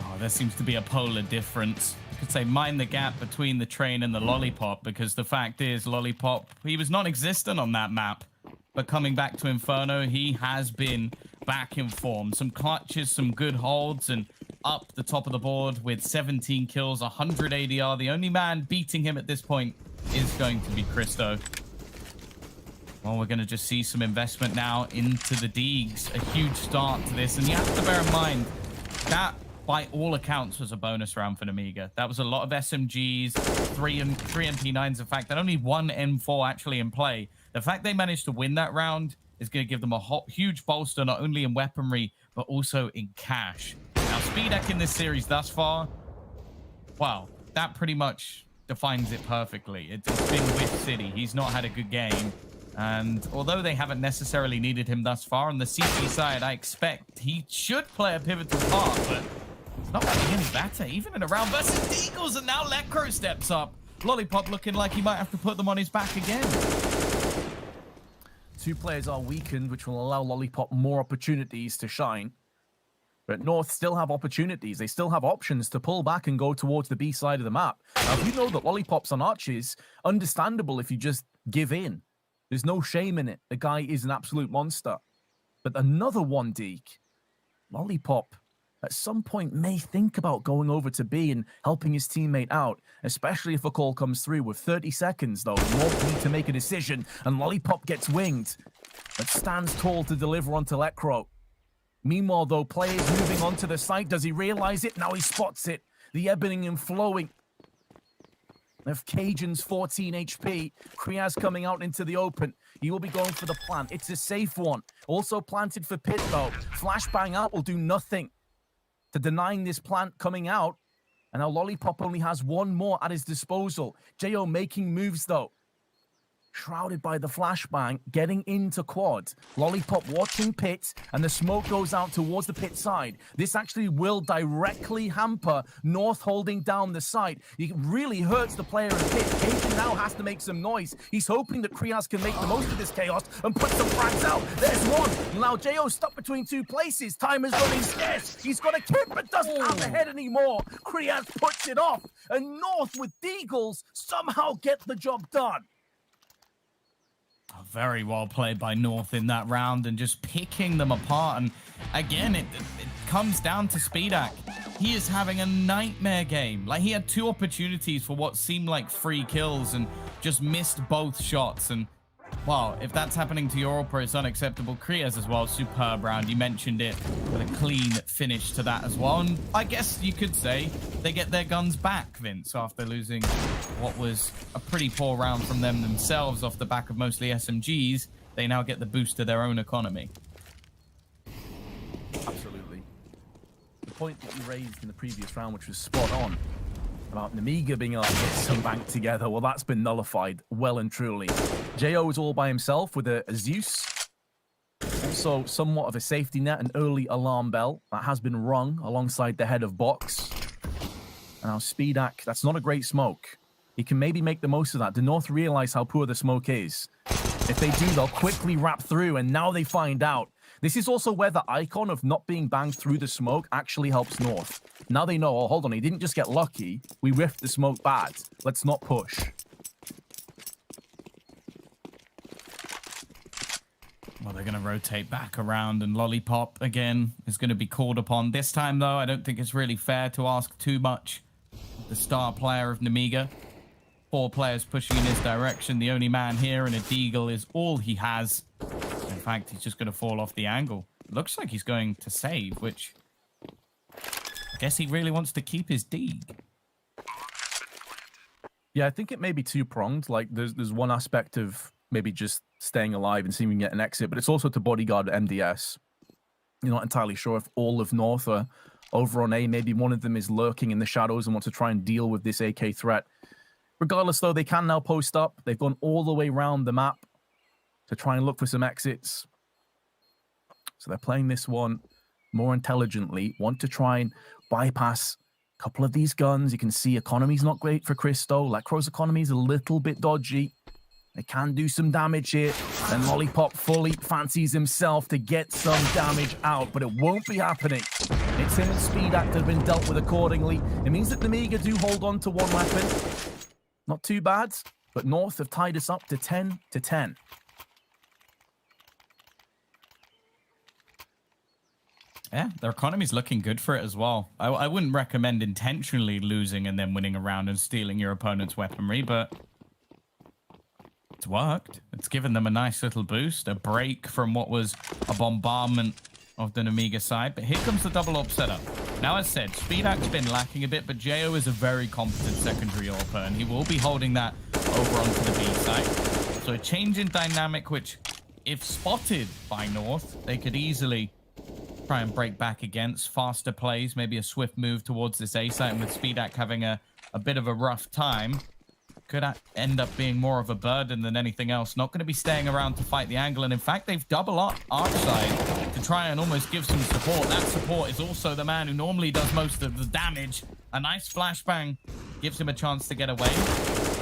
Oh, there seems to be a polar difference. You could say mind the gap between the train and the Lollipop, because the fact is Lollipop, he was non-existent on that map. But coming back to Inferno, he has been back in form. Some clutches, some good holds, and up the top of the board with 17 kills, 100 ADR. The only man beating him at this point is going to be Cristo. Well, we're going to just see some investment now into the Deegs. A huge start to this. And you have to bear in mind, that, by all accounts, was a bonus round for Nemiga. That was a lot of SMGs, three MP9s, in fact, and only one M4 actually in play. The fact they managed to win that round is going to give them a huge bolster, not only in weaponry, but also in cash. Now, SkullNerd in this series thus far, wow, that pretty much defines it perfectly. It's been with City. He's not had a good game. And although they haven't necessarily needed him thus far, on the CT side, I expect he should play a pivotal part, but it's not getting any better, even in a round versus Eagles, and now Lekro steps up. Lollipop looking like he might have to put them on his back again. Two players are weakened, which will allow Lollipop more opportunities to shine. But North still have opportunities. They still have options to pull back and go towards the B side of the map. Now, if you know that Lollipop's on arches, understandable if you just give in. There's no shame in it. The guy is an absolute monster. But another one, Deke, Lollipop, at some point may think about going over to B and helping his teammate out, especially if a call comes through. With 30 seconds, though, North need to make a decision, and Lollipop gets winged, but stands tall to deliver onto Lekro. Meanwhile, though, players moving onto the site. Does he realize it? Now he spots it. The ebony and flowing of Cajun's 14 HP. Kriaz coming out into the open. He will be going for the plant. It's a safe one. Also planted for Pit, though. Flashbang out will do nothing to denying this plant coming out. And now Lollipop only has one more at his disposal. Jo making moves, though. Shrouded by the flashbang, getting into quad. Lollipop watching Pit, and the smoke goes out towards the Pit side. This actually will directly hamper North holding down the site. It really hurts the player in Pit. Cajun now has to make some noise. He's hoping that Kriaz can make the most of this chaos and put some frags out. There's one. Now Jo stuck between two places. Time is running scarce. He's got a kit, but doesn't have the head anymore. Kriaz puts it off, and North with Deagles somehow get the job done. Very well played by North in that round and just picking them apart. And again, it comes down to SkullNerd. He is having a nightmare game. Like, he had two opportunities for what seemed like free kills and just missed both shots. And wow, if that's happening to Europa, it's unacceptable. Kriaz as well, superb round. You mentioned it, with a clean finish to that as well. And I guess you could say they get their guns back, Vince, after losing what was a pretty poor round from them themselves off the back of mostly SMGs. They now get the boost to their own economy. Absolutely. The point that you raised in the previous round, which was spot on, about Nemiga being able to get some bank together, well, that's been nullified well and truly. Jo is all by himself with a Zeus. Also, somewhat of a safety net, an early alarm bell that has been rung alongside the head of box. And now SkullNerd, that's not a great smoke. He can maybe make the most of that. Do North realize how poor the smoke is? If they do, they'll quickly wrap through, and now they find out. This is also where the icon of not being banged through the smoke actually helps North. Now they know, oh, hold on, he didn't just get lucky. We whiffed the smoke bad. Let's not push. Well, they're going to rotate back around, and Lollipop, again, is going to be called upon. This time, though, I don't think it's really fair to ask too much of the star player of Nemiga. 4 players pushing in his direction. The only man here in a Deagle is all he has. In fact, he's just going to fall off the angle. Looks like he's going to save, which I guess he really wants to keep his Deag. Yeah, I think it may be two-pronged. Like, there's one aspect of maybe just staying alive and seeing if we can get an exit, but it's also to bodyguard MDS. You're not entirely sure if all of North are over on A. Maybe one of them is lurking in the shadows and wants to try and deal with this AK threat. Regardless, though, they can now post up. They've gone all the way around the map to try and look for some exits. So they're playing this one more intelligently, want to try and bypass a couple of these guns. You can see economy's not great for Cristo. Lekro's economy is a little bit dodgy. They can do some damage here. And Lollipop fully fancies himself to get some damage out, but it won't be happening. It's him and SkullNerd that have been dealt with accordingly. It means that Nemiga do hold on to one weapon. Not too bad, but North have tied us up to 10-10. Yeah, their economy's looking good for it as well. I wouldn't recommend intentionally losing and then winning a round and stealing your opponent's weaponry, but it's worked. It's given them a nice little boost, a break from what was a bombardment of the Nemiga side. But here comes the double AWP setup. Now, as said, SpeedHack's been lacking a bit, but Jo is a very competent secondary AWPer, and he will be holding that over onto the B side. So a change in dynamic, which, if spotted by North, they could easily try and break back against. Faster plays, maybe a swift move towards this A site, and with SpeedHack having a bit of a rough time, could end up being more of a burden than anything else. Not going to be staying around to fight the angle, and in fact, they've double up arc side to try and almost give some support. That support is also the man who normally does most of the damage. A nice flashbang gives him a chance to get away.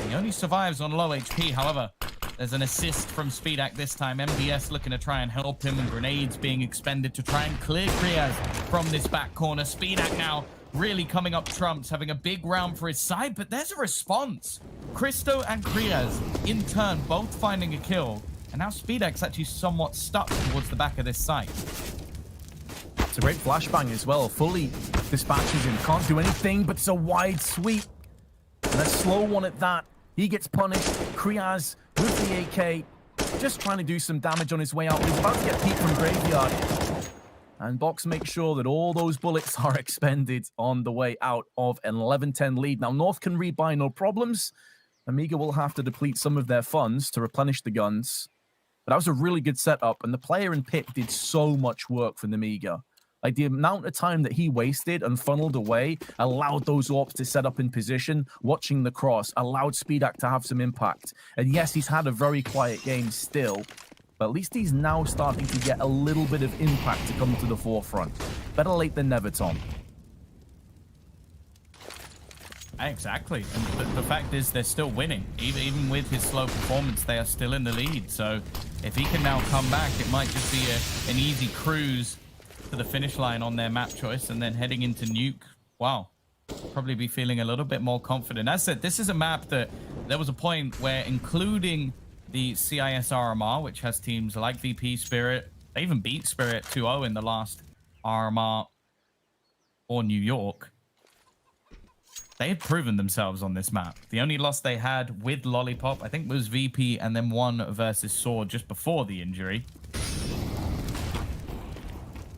He only survives on low HP, however. There's an assist from SpeedHack this time. MDS looking to try and help him, and grenades being expended to try and clear Kriaz from this back corner. SpeedHack now really coming up trumps, having a big round for his side, but there's a response. Cristo and Kriaz, in turn, both finding a kill. And now SpeedHack's actually somewhat stuck towards the back of this site. It's a great flashbang as well. Fully dispatches him. Can't do anything, but it's a wide sweep. And a slow one at that. He gets punished. Kriaz with the AK, just trying to do some damage on his way out. He's about to get peeked from Graveyard. And Box makes sure that all those bullets are expended on the way out of an 11-10 lead. Now, North can rebuy, no problems. Nemiga will have to deplete some of their funds to replenish the guns. But that was a really good setup, and the player in pit did so much work for Nemiga. Like, the amount of time that he wasted and funneled away allowed those AWPs to set up in position, watching the cross, allowed SpeedHack to have some impact. And yes, he's had a very quiet game still, but at least he's now starting to get a little bit of impact to come to the forefront. Better late than never, Tom. Exactly. And the fact is they're still winning. Even with his slow performance, they are still in the lead. So if he can now come back, it might just be an easy cruise to the finish line on their map choice, and then heading into Nuke. Wow. Probably be feeling a little bit more confident. As I said, this is a map that there was a point where, including the CIS RMR, which has teams like VP Spirit, they even beat Spirit 2-0 in the last RMR or New York. They had proven themselves on this map. The only loss they had with Lollipop, I think, was VP, and then one versus Sword just before the injury.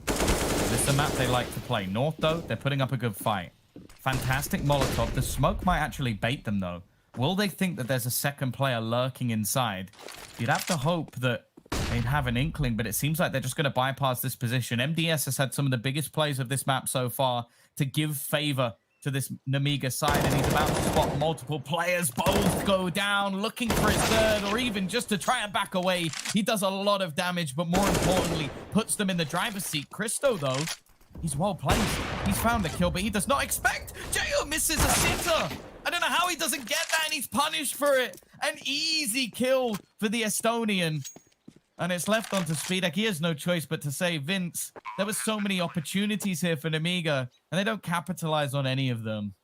This is a map they like to play. North, though, they're putting up a good fight. Fantastic Molotov. The smoke might actually bait them, though. Will they think that there's a second player lurking inside? You'd have to hope that they'd have an inkling, but it seems like they're just going to bypass this position. MDS has had some of the biggest plays of this map so far to give favor to this Nemiga side, and he's about to spot multiple players. Both go down, looking for his third, or even just to try and back away. He does a lot of damage, but more importantly, puts them in the driver's seat. Cristo, though, he's well placed. He's found the kill, but he does not expect. Jo misses a sitter. I don't know how he doesn't get that, and he's punished for it. An easy kill for the Estonian. And it's left onto SpeedHack. He has no choice but to say, Vince, there were so many opportunities here for Nemiga, and they don't capitalize on any of them.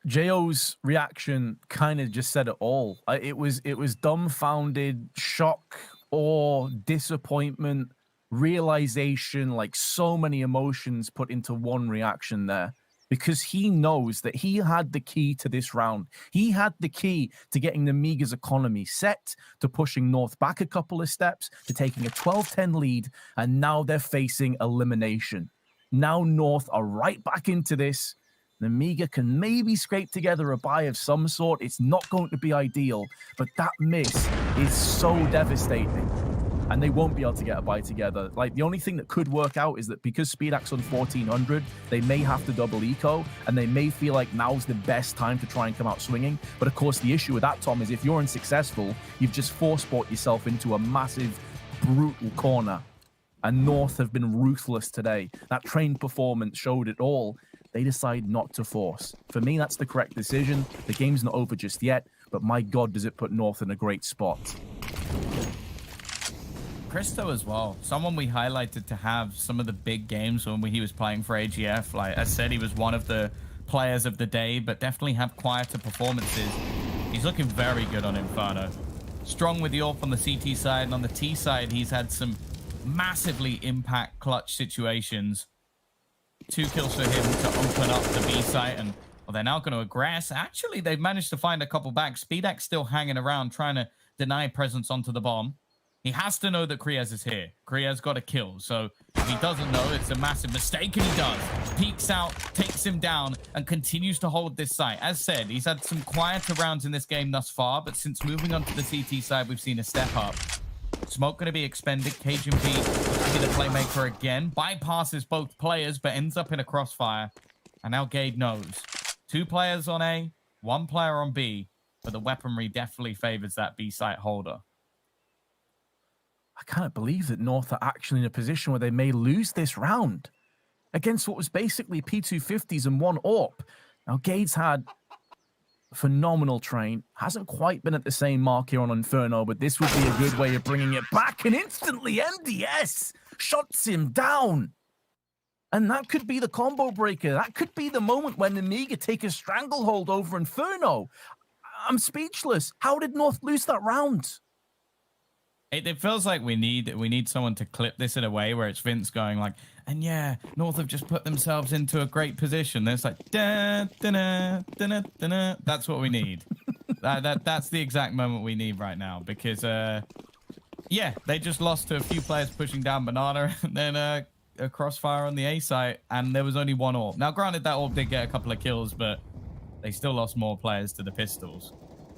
JO's reaction kind of just said it all. It was dumbfounded, shock, awe, disappointment, realization, like so many emotions put into one reaction there. Because he knows that he had the key to this round. He had the key to getting Nemiga's economy set, to pushing North back a couple of steps, to taking a 12-10 lead, and now they're facing elimination. Now North are right back into this. Nemiga can maybe scrape together a buy of some sort. It's not going to be ideal, but that miss is so devastating. And they won't be able to get a buy together. Like, the only thing that could work out is that because SpeedHack's on 1400, they may have to double eco, and they may feel like now's the best time to try and come out swinging. But of course, the issue with that, Tom, is if you're unsuccessful, you've just force-bought yourself into a massive, brutal corner. And North have been ruthless today. That trained performance showed it all. They decide not to force. For me, that's the correct decision. The game's not over just yet, but my God, does it put North in a great spot. Cristo as well, someone we highlighted to have some of the big games when he was playing for AGF. Like I said, he was one of the players of the day, but definitely have quieter performances. He's looking very good on Inferno. Strong with the AWP on the CT side, and on the T side, he's had some massively impact clutch situations. 2 kills for him to open up the B site, and well, they're now going to aggress. Actually, they've managed to find a couple back. SpeedX still hanging around, trying to deny presence onto the bomb. He has to know that Kriez is here. Kriez got a kill, so if he doesn't know, it's a massive mistake, and he does. Peeks out, takes him down, and continues to hold this site. As said, he's had some quieter rounds in this game thus far, but since moving onto the CT side, we've seen a step up. Smoke going to be expended. Cajun P looks to be the playmaker again. Bypasses both players, but ends up in a crossfire. And now Gade knows. 2 players on A, 1 player on B, but the weaponry definitely favors that B site holder. I can't believe that North are actually in a position where they may lose this round against what was basically P250s and 1 AWP. Now, Gade's had a phenomenal train. Hasn't quite been at the same mark here on Inferno, but this would be a good way of bringing it back. And instantly, MDS shuts him down. And that could be the combo breaker. That could be the moment when Nemiga take a stranglehold over Inferno. I'm speechless. How did North lose that round? It feels like we need someone to clip this in a way where it's Vince going like, and yeah, North have just put themselves into a great position. There's like, da, da, da, da, da, da, da. That's what we need. That's the exact moment we need right now, because yeah, they just lost to a few players pushing down Banana, and then a crossfire on the A site, and there was only 1 AWP. Now, granted, that AWP did get a couple of kills, but they still lost more players to the pistols.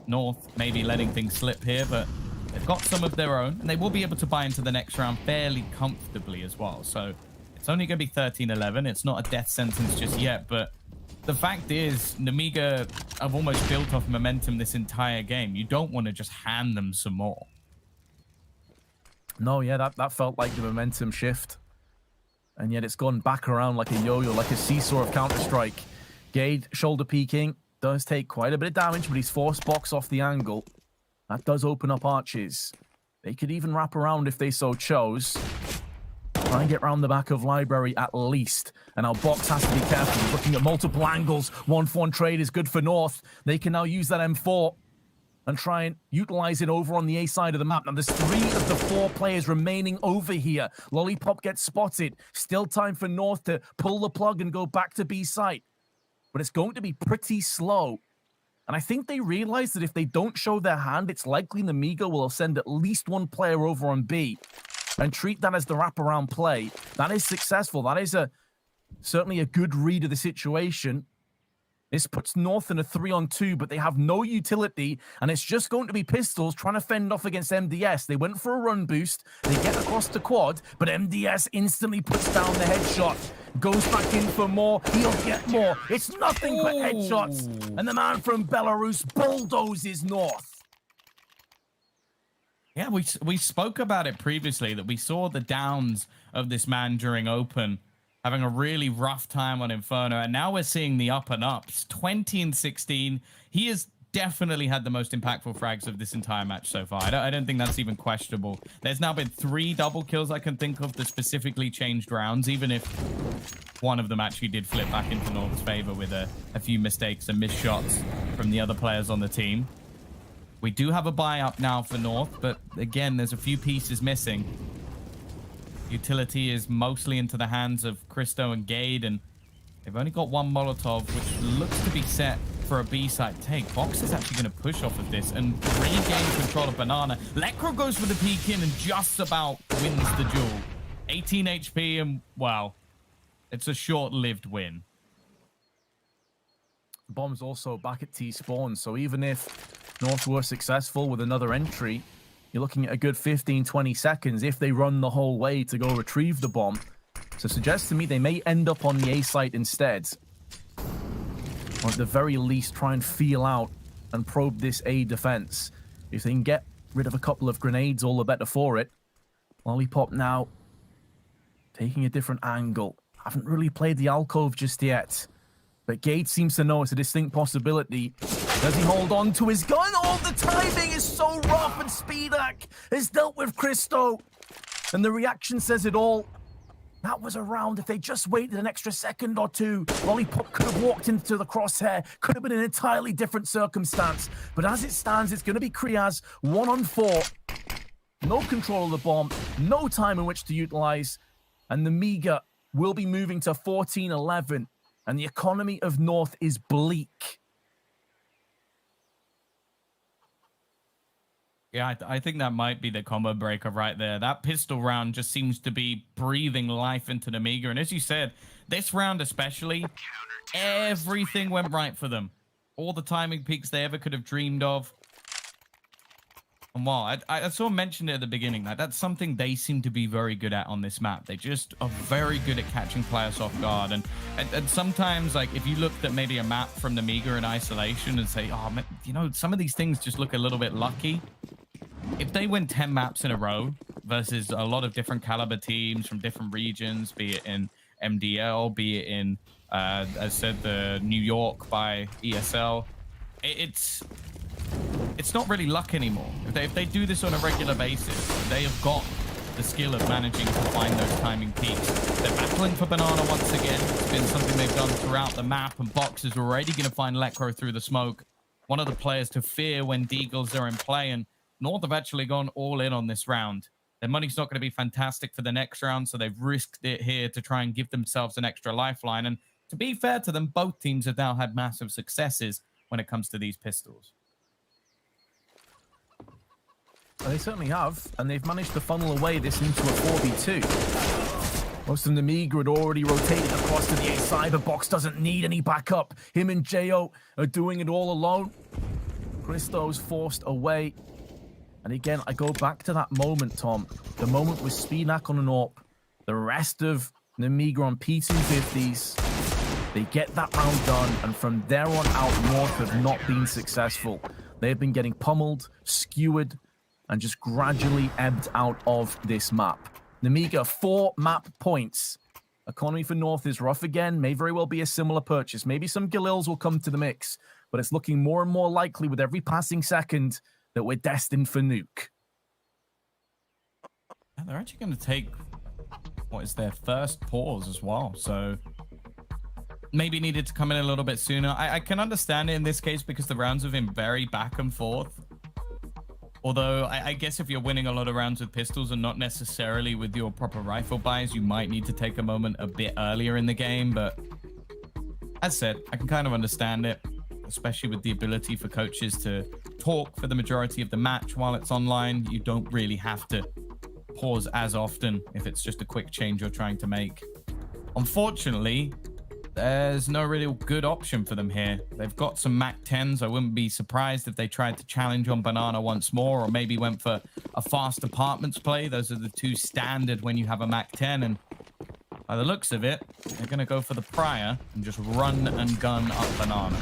North maybe letting things slip here, but they've got some of their own, and they will be able to buy into the next round fairly comfortably as well. So it's only going to be 13-11. It's not a death sentence just yet, but the fact is, Nemiga have almost built off momentum this entire game. You don't want to just hand them some more. No, yeah, that felt like the momentum shift. And yet it's gone back around like a yo-yo, like a seesaw of Counter-Strike. Gade, shoulder peeking, does take quite a bit of damage, but he's forced box off the angle. That does open up arches. They could even wrap around if they so chose. Try and get around the back of Library at least. And now Box has to be careful. He's looking at multiple angles. 1-for-1 trade is good for North. They can now use that M4 and try and utilize it over on the A side of the map. Now, there's 3 of the 4 players remaining over here. Lollipop gets spotted. Still time for North to pull the plug and go back to B site. But it's going to be pretty slow. And I think they realize that if they don't show their hand, it's likely Nemiga will send at least 1 player over on B and treat that as the wraparound play. That is successful. That is certainly a good read of the situation. This puts North in a 3-on-2, but they have no utility, and it's just going to be pistols trying to fend off against MDS. They went for a run boost. They get across the quad, but MDS instantly puts down the headshot. Goes back in for more. He'll get more. It's nothing but headshots. And the man from Belarus bulldozes North. Yeah, we spoke about it previously, that we saw the downs of this man during Open, having a really rough time on Inferno, and now we're seeing the up and ups. 20 and 16. He has definitely had the most impactful frags of this entire match so far. I don't think that's even questionable. There's now been 3 double kills I can think of that specifically changed rounds, even if one of them actually did flip back into North's favor with a few mistakes and missed shots from the other players on the team. We do have a buy up now for North, but again, there's a few pieces missing. Utility is mostly into the hands of Christo and Gade, and they've only got 1 Molotov, which looks to be set for a B-side take. Box is actually going to push off of this and regain control of Banana. Lekro goes for the peek in and just about wins the duel. 18 HP, and wow, it's a short-lived win. Bomb's also back at T-spawn, so even if North were successful with another entry, you're looking at a good 15-20 seconds if they run the whole way to go retrieve the bomb. So suggests to me they may end up on the A site instead. Or at the very least try and feel out and probe this A defense. If they can get rid of a couple of grenades, all the better for it. Lollipop now taking a different angle. Haven't really played the alcove just yet. But Gade seems to know it's a distinct possibility. Does he hold on to his gun? Oh, the timing is so rough, and Speedak has dealt with Christo. And the reaction says it all. That was a round. If they just waited an extra second or 2, Lollipop could have walked into the crosshair. Could have been an entirely different circumstance. But as it stands, it's going to be Kriaz 1-on-4. no control of the bomb, no time in which to utilize, and Nemiga will be moving to 14-11, and the economy of North is bleak. Yeah, I think that might be the combo breaker right there. That pistol round just seems to be breathing life into Nemiga. And as you said, this round especially, everything went right for them. All the timing peaks they ever could have dreamed of. And while I saw mentioned it at the beginning, like that's something they seem to be very good at on this map. They just are very good at catching players off guard. And sometimes, like, if you looked at maybe a map from Nemiga in isolation and say, oh, man, you know, some of these things just look a little bit lucky. If they win 10 maps in a row versus a lot of different caliber teams from different regions, be it in MDL, be it in, as I said, the New York by ESL, it's not really luck anymore. If they do this on a regular basis, they have got the skill of managing to find those timing peaks. They're battling for Banana once again. It's been something they've done throughout the map, and Box is already going to find Lekro through the smoke. One of the players to fear when Deagles are in play, and North have actually gone all in on this round. Their money's not going to be fantastic for the next round, so they've risked it here to try and give themselves an extra lifeline. And to be fair to them, both teams have now had massive successes when it comes to these pistols. They certainly have, and they've managed to funnel away this into a 4v2. Most of Nemiga had already rotated across to the A side, but Box doesn't need any backup. Him and Jo are doing it all alone. Christo's forced away. And again, I go back to that moment, Tom. The moment with Spinac on an AWP. The rest of Nemiga on P250s. They get that round done, and from there on out, North have not been successful. They have been getting pummeled, skewered, and just gradually ebbed out of this map. Nemiga, 4 map points. Economy for North is rough again. May very well be a similar purchase. Maybe some Galils will come to the mix, but it's looking more and more likely with every passing second that we're destined for nuke. And they're actually going to take what is their first pause as well, so maybe needed to come in a little bit sooner. I can understand it in this case because the rounds have been very back and forth. Although, I guess if you're winning a lot of rounds with pistols and not necessarily with your proper rifle buys, you might need to take a moment a bit earlier in the game. But as said, I can kind of understand it, especially with the ability for coaches to talk for the majority of the match while it's online. You don't really have to pause as often if it's just a quick change you're trying to make. Unfortunately, there's no real good option for them here. They've got some Mac 10s. I wouldn't be surprised if they tried to challenge on Banana once more, or maybe went for a fast apartments play. Those are the two standard when you have a Mac 10. And by the looks of it, they're going to go for the prior and just run and gun up Banana.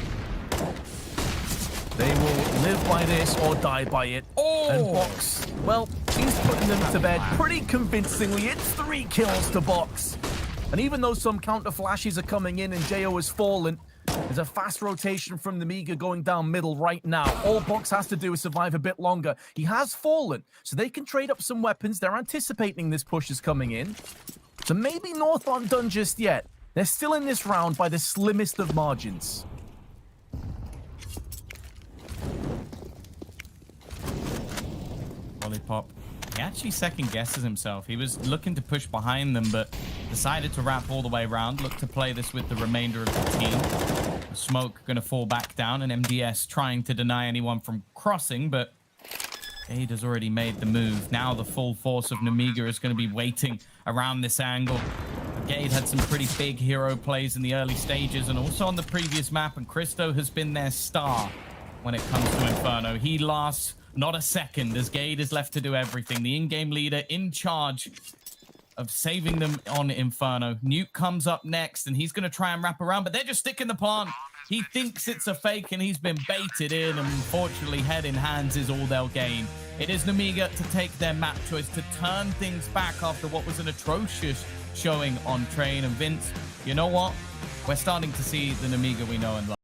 They will live by this or die by it. Oh! And Box, well, he's putting them to bed pretty convincingly. It's 3 kills to Box. And even though some counter flashes are coming in and Jo has fallen, there's a fast rotation from Nemiga going down middle right now. All Box has to do is survive a bit longer. He has fallen, so they can trade up some weapons. They're anticipating this push is coming in. So maybe North aren't done just yet. They're still in this round by the slimmest of margins. Lollipop. He actually second guesses himself. He was looking to push behind them, but decided to wrap all the way around. Look to play this with the remainder of the team. Smoke going to fall back down, and MDS trying to deny anyone from crossing, but Gade has already made the move. Now the full force of Nemiga is going to be waiting around this angle. Gade had some pretty big hero plays in the early stages and also on the previous map, and Christo has been their star when it comes to Inferno. He lasts not a second as Gade is left to do everything. The in-game leader in charge of saving them on Inferno. Nuke comes up next, and he's going to try and wrap around, but they're just sticking the plant. He thinks it's a fake, and he's been baited in, and unfortunately, head in hands is all they'll gain. It is Nemiga to take their map choice, to turn things back after what was an atrocious showing on Train. And Vince, you know what? We're starting to see the Nemiga we know and love.